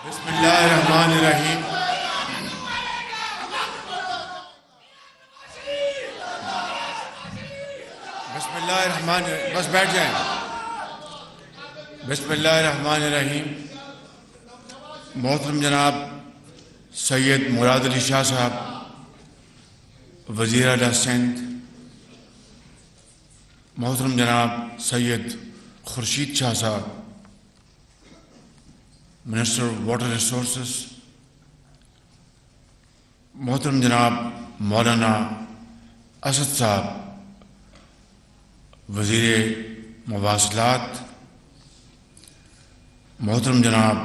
بسم اللہ الرحمن الرحیم. بسم اللہ الرحمن بس بیٹھ جائیں. بسم اللہ الرحمن الرحیم. محترم جناب سید مراد علی شاہ صاحب وزیر اعلیٰ سندھ، محترم جناب سید خورشید شاہ صاحب منسٹر واٹر ریسورسز، محترم جناب مولانا اسد صاحب وزیر مواصلات، محترم جناب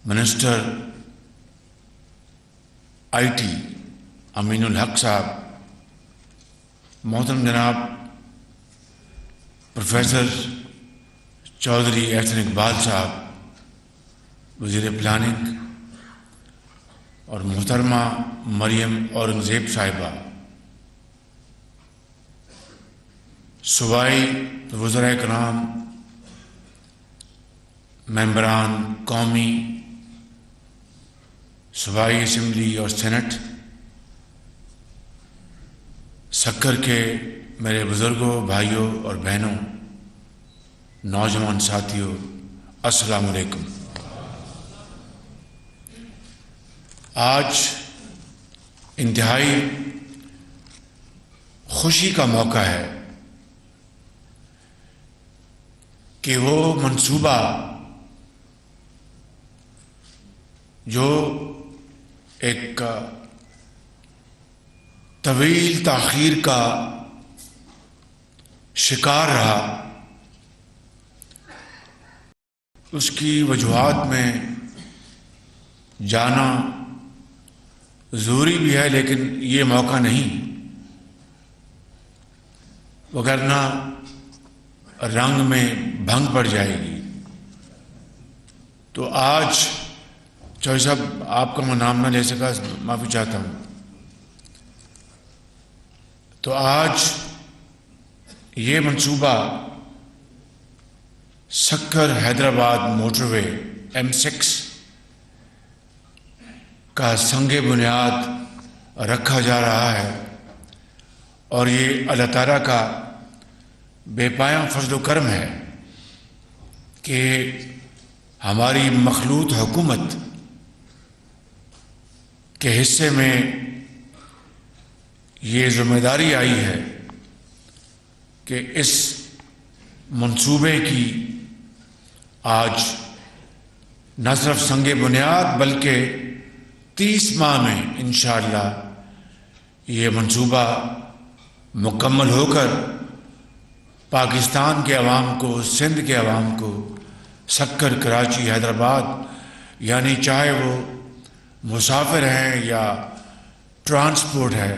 منسٹر آئی ٹی امین الحق صاحب، محترم جناب پروفیسر چودھری احسن اقبال صاحب وزیر پلاننگ، اور محترمہ مریم اورنگزیب صاحبہ صوبائی وزراء کرام، ممبران قومی صوبائی اسمبلی اور سینٹ، سکر کے میرے بزرگوں، بھائیوں اور بہنوں، نوجوان ساتھیوں، السلام علیکم. آج انتہائی خوشی کا موقع ہے کہ وہ منصوبہ جو ایک طویل تاخیر کا شکار رہا، اس کی وجوہات میں جانا ضروری بھی ہے، لیکن یہ موقع نہیں، وگرنہ رنگ میں بھنگ پڑ جائے گی. تو آج چوہدری صاحب آپ کا میں نام نہ لے سکا، معافی چاہتا ہوں. تو آج یہ منصوبہ سکر حیدرآباد موٹر وے M6 کا سنگ بنیاد رکھا جا رہا ہے، اور یہ اللہ تعالیٰ کا بے پایاں فضل و کرم ہے کہ ہماری مخلوط حکومت کے حصے میں یہ ذمہ داری آئی ہے کہ اس منصوبے کی آج نہ صرف سنگ بنیاد بلکہ 30 ماہ میں انشاءاللہ یہ منصوبہ مکمل ہو کر پاکستان کے عوام کو، سندھ کے عوام کو، سکر، کراچی، حیدرآباد، یعنی چاہے وہ مسافر ہیں یا ٹرانسپورٹ ہے،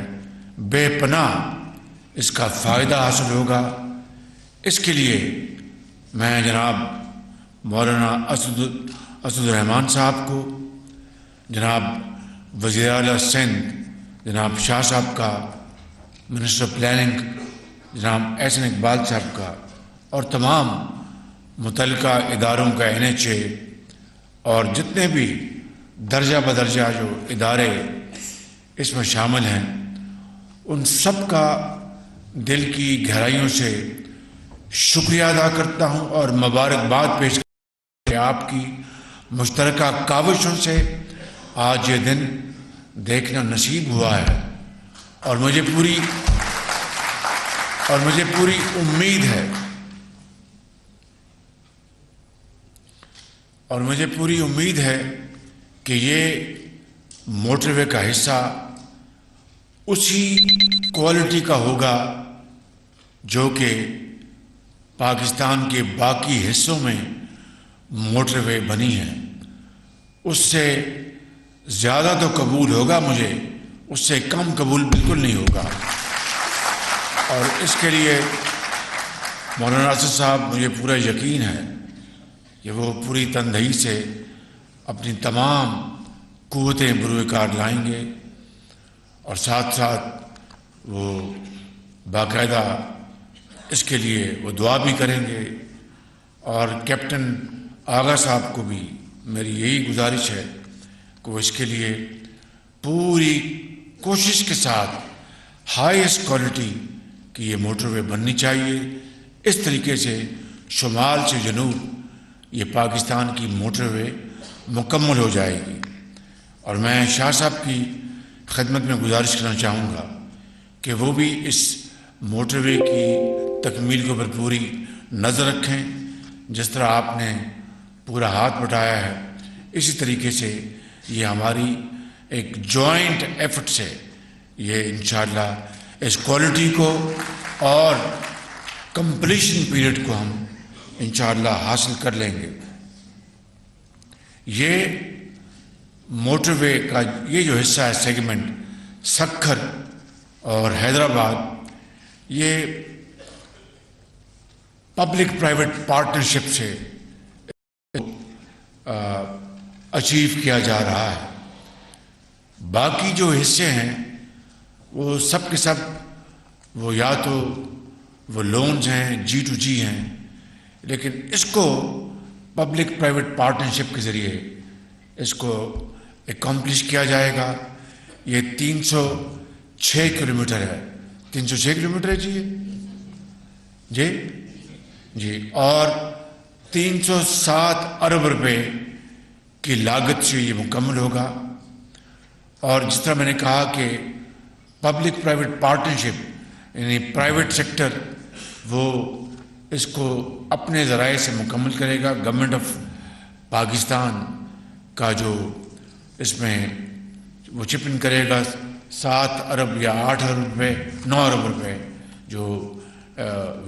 بے پناہ اس کا فائدہ حاصل ہوگا. اس کے لیے میں جناب مولانا اسد الرحمان صاحب کو، جناب وزیر اعلیٰ سندھ جناب شاہ صاحب کا، منسٹر پلاننگ جناب احسن اقبال صاحب کا، اور تمام متعلقہ اداروں کا NHA اور جتنے بھی درجہ بدرجہ جو ادارے اس میں شامل ہیں، ان سب کا دل کی گہرائیوں سے شکریہ ادا کرتا ہوں اور مبارکباد پیش کرتا ہوں کہ آپ کی مشترکہ کاوشوں سے آج یہ دن دیکھنا نصیب ہوا ہے. اور مجھے پوری امید ہے کہ یہ موٹر وے کا حصہ اسی کوالٹی کا ہوگا جو کہ پاکستان کے باقی حصوں میں موٹر وے بنی ہے. اس سے زیادہ تو قبول ہوگا مجھے، اس سے کم قبول بالکل نہیں ہوگا. اور اس کے لیے مولانا اسد صاحب مجھے پورا یقین ہے کہ وہ پوری تندہی سے اپنی تمام قوتیں بروئے کار لائیں گے، اور ساتھ ساتھ وہ باقاعدہ اس کے لیے وہ دعا بھی کریں گے. اور کیپٹن آغا صاحب کو بھی میری یہی گزارش ہے کہ وہ اس کے لیے پوری کوشش کے ساتھ ہائیسٹ کوالٹی کی یہ موٹر وے بننی چاہیے. اس طریقے سے شمال سے جنوب یہ پاکستان کی موٹر وے مکمل ہو جائے گی. اور میں شاہ صاحب کی خدمت میں گزارش کرنا چاہوں گا کہ وہ بھی اس موٹر وے کی تکمیل کے اوپر پوری نظر رکھیں. جس طرح آپ نے پورا ہاتھ بٹایا ہے اسی طریقے سے یہ ہماری ایک جوائنٹ ایفرٹ سے یہ انشاءاللہ اس کوالٹی کو اور کمپلیشن پیریڈ کو ہم انشاءاللہ حاصل کر لیں گے. یہ موٹر وے کا یہ جو حصہ ہے سیگمنٹ سکھر اور حیدرآباد یہ پبلک پرائیویٹ پارٹنرشپ سے اچیو کیا جا رہا ہے. باقی جو حصے ہیں وہ سب کے سب وہ یا تو وہ لونز ہیں G2G ہیں لیکن اس کو پبلک پرائیویٹ پارٹنرشپ کے ذریعے اس کو اکمپلش کیا جائے گا. یہ 306 کلومیٹر ہے. 306 کلومیٹر ہے جی اور 307 ارب روپے کی لاگت سے یہ مکمل ہوگا. اور جس طرح میں نے کہا کہ پبلک پرائیویٹ پارٹنرشپ یعنی پرائیویٹ سیکٹر وہ اس کو اپنے ذرائع سے مکمل کرے گا. گورنمنٹ آف پاکستان کا جو اس میں وہ چپ ان کرے گا 7 ارب یا 8 ارب روپے 9 ارب روپے جو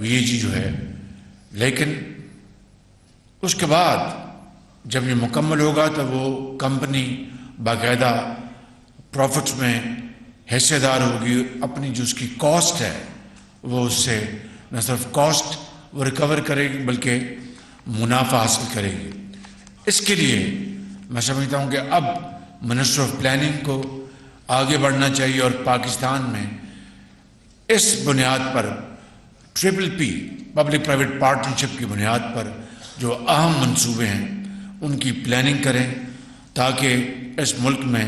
VAG جو ہے. لیکن اس کے بعد جب یہ مکمل ہوگا تو وہ کمپنی باقاعدہ پروفٹس میں حصے دار ہوگی. اپنی جو اس کی کاسٹ ہے وہ اس سے نہ صرف کاسٹ وہ ریکور کرے گی بلکہ منافع حاصل کرے گی. اس کے لیے میں سمجھتا ہوں کہ اب منسٹر آف پلاننگ کو آگے بڑھنا چاہیے اور پاکستان میں اس بنیاد پر PPP پبلک پرائیویٹ پارٹنرشپ کی بنیاد پر جو اہم منصوبے ہیں ان کی پلاننگ کریں تاکہ اس ملک میں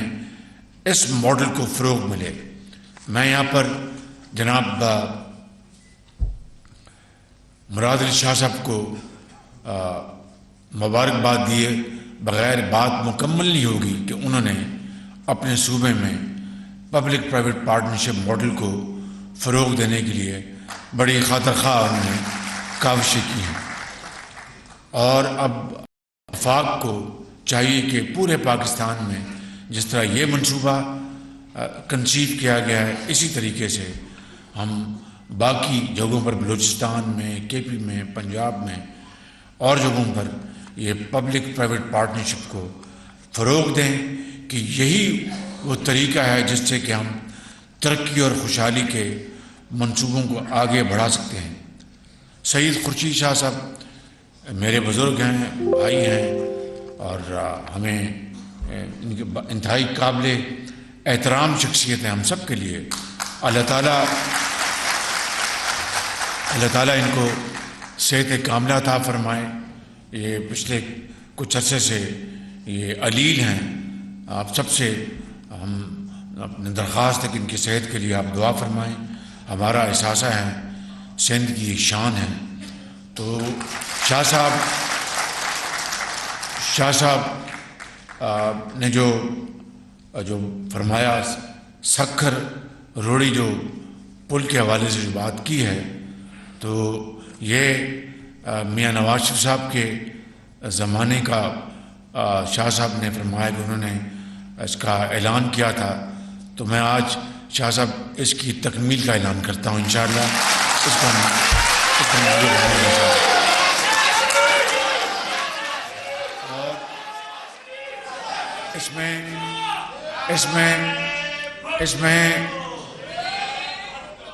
اس ماڈل کو فروغ ملے. میں یہاں پر جناب مراد علی شاہ صاحب کو مبارکباد دیے بغیر بات مکمل نہیں ہوگی کہ انہوں نے اپنے صوبے میں پبلک پرائیویٹ پارٹنرشپ ماڈل کو فروغ دینے کے لیے بڑی خاطر خواہ انہوں نے کاوشیں کی ہیں. اور اب وفاق کو چاہیے کہ پورے پاکستان میں جس طرح یہ منصوبہ کنسیو کیا گیا ہے اسی طریقے سے ہم باقی جگہوں پر بلوچستان میں KP میں پنجاب میں اور جگہوں پر یہ پبلک پرائیویٹ پارٹنرشپ کو فروغ دیں کہ یہی وہ طریقہ ہے جس سے کہ ہم ترقی اور خوشحالی کے منصوبوں کو آگے بڑھا سکتے ہیں. سید خورشید شاہ صاحب میرے بزرگ ہیں بھائی ہیں اور ہمیں ان کے انتہائی قابل احترام شخصیت ہیں ہم سب کے لیے. اللہ تعالیٰ ان کو صحت کاملہ عطا فرمائے. یہ پچھلے کچھ عرصے سے یہ علیل ہیں. آپ سب سے ہم اپنے درخواست ہے کہ ان کی صحت کے لیے آپ دعا فرمائیں. ہمارا احساسہ ہے سندھ کی شان ہے. تو شاہ صاحب نے جو فرمایا سکھر روڑی جو پل کے حوالے سے جو بات کی ہے تو یہ میاں نواز شریف صاحب کے زمانے کا شاہ صاحب نے فرمایا کہ انہوں نے اس کا اعلان کیا تھا. تو میں آج شاہ صاحب اس کی تکمیل کا اعلان کرتا ہوں انشاءاللہ. اس کا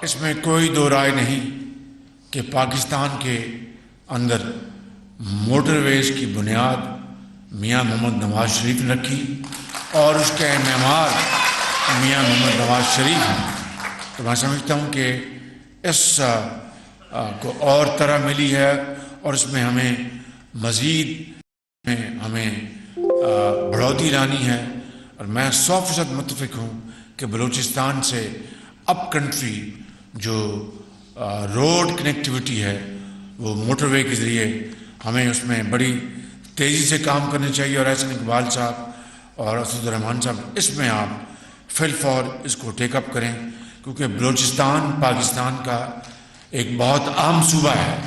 اس میں کوئی دو رائے نہیں کہ پاکستان کے اندر موٹر ویز کی بنیاد میاں محمد نواز شریف نے رکھی اور اس کے معمار میاں محمد نواز شریف ہیں. تو میں سمجھتا ہوں کہ اس کو اور طرح ملی ہے اور اس میں ہمیں مزید ہمیں بڑھوتری لانی ہے، اور میں 100% متفق ہوں کہ بلوچستان سے اپ کنٹری جو روڈ کنیکٹیوٹی ہے وہ موٹر وے کے ذریعے ہمیں اس میں بڑی تیزی سے کام کرنا چاہیے، اور احسن اقبال صاحب اور اسد الرحمان صاحب اس میں آپ فی الفور اس کو ٹیک اپ کریں، کیونکہ بلوچستان پاکستان کا ایک بہت اہم صوبہ ہے۔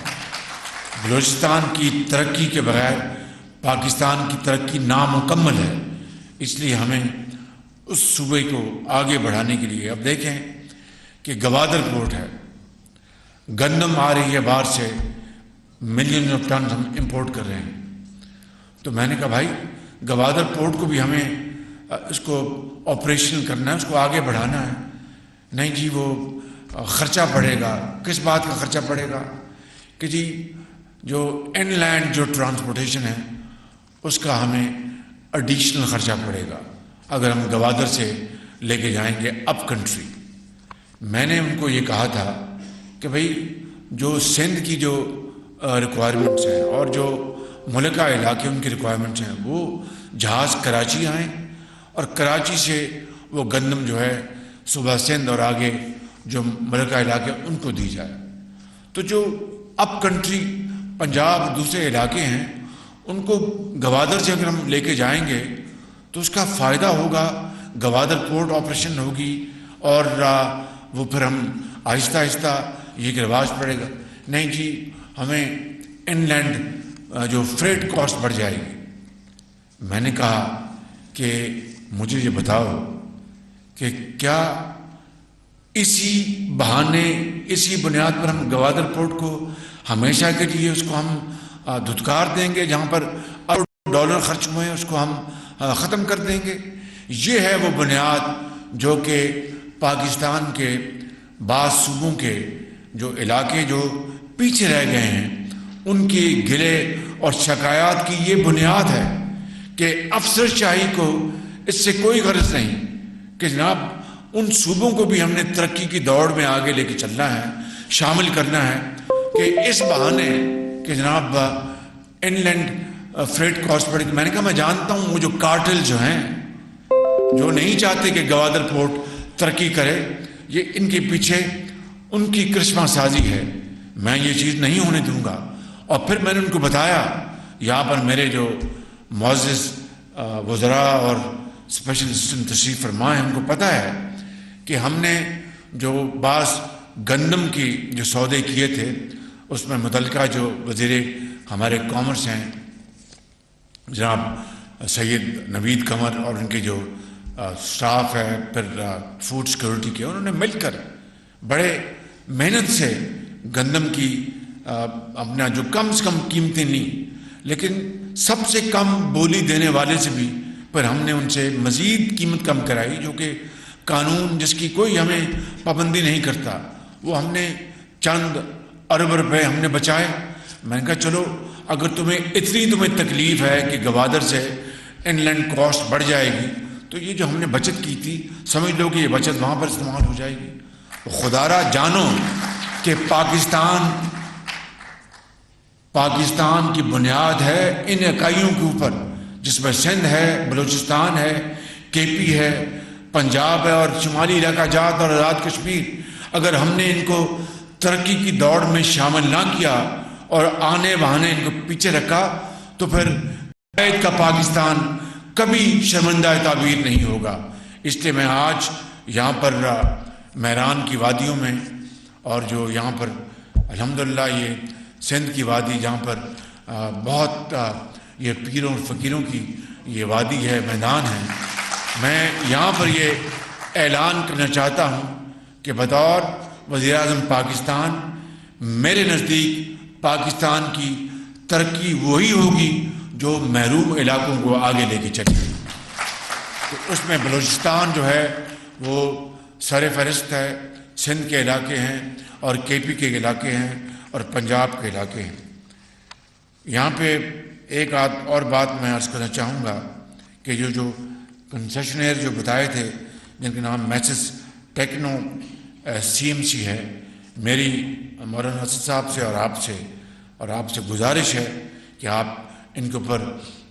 بلوچستان کی ترقی کے بغیر پاکستان کی ترقی نامکمل ہے، اس لیے ہمیں اس صوبے کو آگے بڑھانے کے لیے، اب دیکھیں کہ گوادر پورٹ ہے، گندم آ رہی ہے باہر سے، ملین آف ٹن ہم امپورٹ کر رہے ہیں، تو میں نے کہا بھائی گوادر پورٹ کو بھی ہمیں اس کو آپریشنل کرنا ہے، اس کو آگے بڑھانا ہے۔ نہیں جی وہ خرچہ پڑے گا، کس بات کا خرچہ پڑے گا کہ جی جو ان لینڈ جو ٹرانسپورٹیشن ہے اس کا ہمیں ایڈیشنل خرچہ پڑے گا اگر ہم گوادر سے لے کے جائیں گے اپ کنٹری۔ میں نے ان کو یہ کہا تھا کہ بھئی جو سندھ کی جو ریکوائرمنٹس ہیں اور جو ملکہ علاقے ان کی ریکوائرمنٹس ہیں وہ جہاز کراچی آئیں، اور کراچی سے وہ گندم جو ہے صوبہ سندھ اور آگے جو ملکہ علاقے ان کو دی جائے۔ تو جو اپ کنٹری پنجاب اور دوسرے علاقے ہیں ان کو گوادر سے اگر ہم لے کے جائیں گے تو اس کا فائدہ ہوگا، گوادر پورٹ آپریشن ہوگی، اور وہ پھر ہم آہستہ آہستہ یہ رواج پڑے گا۔ نہیں جی ہمیں ان لینڈ جو فریٹ کاسٹ بڑھ جائے گی۔ میں نے کہا کہ مجھے یہ بتاؤ کہ کیا اسی بہانے اسی بنیاد پر ہم گوادر پورٹ کو ہمیشہ کے لیے اس کو ہم دھتکار دیں گے، جہاں پر ڈالر خرچ ہوئے ہیں اس کو ہم ختم کر دیں گے؟ یہ ہے وہ بنیاد جو کہ پاکستان کے بعض صوبوں کے جو علاقے جو پیچھے رہ گئے ہیں ان کی گلے اور شکایات کی یہ بنیاد ہے کہ افسر شاہی کو اس سے کوئی غرض نہیں کہ جناب ان صوبوں کو بھی ہم نے ترقی کی دوڑ میں آگے لے کے چلنا ہے، شامل کرنا ہے، کہ اس بہانے کہ جناب ان لینڈ فریٹ کاسٹ بڑھے گی۔ میں نے کہا میں جانتا ہوں وہ جو کارٹل جو ہیں جو نہیں چاہتے کہ گوادر پورٹ ترقی کرے، یہ ان کے پیچھے ان کی کرشمہ سازی ہے، میں یہ چیز نہیں ہونے دوں گا۔ اور پھر میں نے ان کو بتایا، یہاں پر میرے جو معزز وزراء اور اسپیشل اسسٹنٹ تشریف فرما ہیں ان کو پتہ ہے کہ ہم نے جو بعض گندم کی جو سودے کیے تھے اس میں متعلقہ جو وزیر ہمارے کامرس ہیں جناب سید نوید قمر اور ان کے جو سٹاف ہے، پھر فوڈ سیکورٹی کے، انہوں نے مل کر بڑے محنت سے گندم کی اپنا جو کم سے کم قیمتیں لی، لیکن سب سے کم بولی دینے والے سے بھی پھر ہم نے ان سے مزید قیمت کم کرائی، جو کہ قانون جس کی کوئی ہمیں پابندی نہیں کرتا، وہ ہم نے چند ارب روپے ہم نے بچائے۔ میں نے کہا چلو اگر تمہیں تکلیف ہے کہ گوادر سے ان لینڈ کاسٹ بڑھ جائے گی تو یہ جو ہم نے بچت کی تھی سمجھ لو کہ یہ بچت وہاں پر استعمال ہو جائے گی۔ خدا را جانو کہ پاکستان کی بنیاد ہے ان اکائیوں کے اوپر، جس میں سندھ ہے، بلوچستان ہے، کے پی ہے، پنجاب ہے اور شمالی علاقہ جات اور آزاد کشمیر۔ اگر ہم نے ان کو ترقی کی دوڑ میں شامل نہ کیا اور آنے بہانے ان کو پیچھے رکھا تو پھر عید کا پاکستان کبھی شرمندہ تعبیر نہیں ہوگا۔ اس لیے میں آج یہاں پر میران کی وادیوں میں اور جو یہاں پر الحمدللہ یہ سندھ کی وادی جہاں پر بہت یہ پیروں اور فقیروں کی یہ وادی ہے، میدان ہے، میں یہاں پر یہ اعلان کرنا چاہتا ہوں کہ بطور وزیر اعظم پاکستان میرے نزدیک پاکستان کی ترقی وہی ہوگی جو محروم علاقوں کو آگے لے کے چلے گی۔ تو اس میں بلوچستان جو ہے وہ سر فہرست ہے، سندھ کے علاقے ہیں اور کے پی کے علاقے ہیں اور پنجاب کے علاقے ہیں۔ یہاں پہ ایک اور بات میں عرض کرنا چاہوں گا کہ جو کنسیشنر جو بتائے تھے جن کے نام Messrs Techno C M C ہے، میری مولانا اسد صاحب سے اور آپ سے گزارش ہے کہ آپ ان کے اوپر